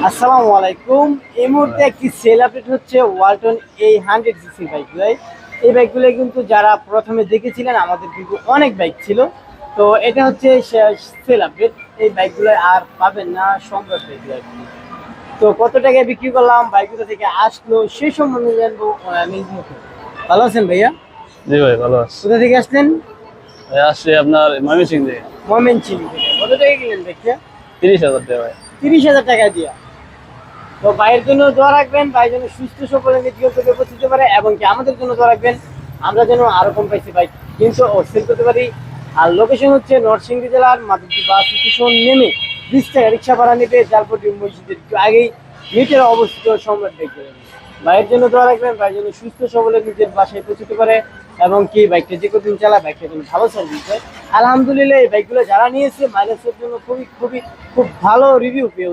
আসসালামু আলাইকুম। এই মুহূর্তে একটি সেল আপডেট হচ্ছে ওয়ালটন এই 100 সিসি বাইকগুলো। এই বাইকগুলো কিন্তু যারা প্রথমে দেখেছিলেন আমাদের কিন্তু অনেক বাইক ছিল। তো এটা হচ্ছে সেল আপডেট। এই বাইকগুলো আর পাবেন না, সম্ভব বাইকগুলো আর কি। তো কত টাকায় বিক্রি করলাম, বাইকগুলো থেকে আসলো সেই সম্বন্ধে জানবো নিজ মুখে। ভালো আছেন ভাইয়া? জি ভাই, ভালো আছি। কোথা থেকে আসলেন? ভাই আসছি আপনার ময়মনসিংহ থেকে। ময়মনসিংহ থেকে। কত টাকা কিনলেন দেখে? 30,000 টাকা ভাই। 30,000 টাকা দিয়া। তো ভাইয়ের জন্য দোয়া রাখবেন, ভাইয়ের জন্য সুস্থ সবল দীর্ঘ করে পৌঁছতে পারে, এবং কি আমাদের জন্য দোয়া রাখবেন আমরা যেন আরো কম পাইছি বাইক কিন্তু সেল করতে পারি। আর লোকেশন হচ্ছে নরসিংদী জেলার মাধবদী বাস স্টেশন নেমে 20 টাকা রিক্সা ভাড়া নেবে জালপটি মসজিদের একটু আগেই মিটারে অবস্থিত সম্রাট বাইক। ভাইয়ের জন্য দোয়া রাখবেন, ভাইয়ের জন্য সুস্থ সবলে নিজের বাসায় পৌঁছতে পারে, এবং কি বাইকটা যে কদিন চালায় বাইকটা যেন ভালো সার্ভিস হয়। আলহামদুলিল্লাহ এই বাইকগুলো যারা নিয়েছে মাইলেজের জন্য খুব ভালো রিভিউ পেয়ে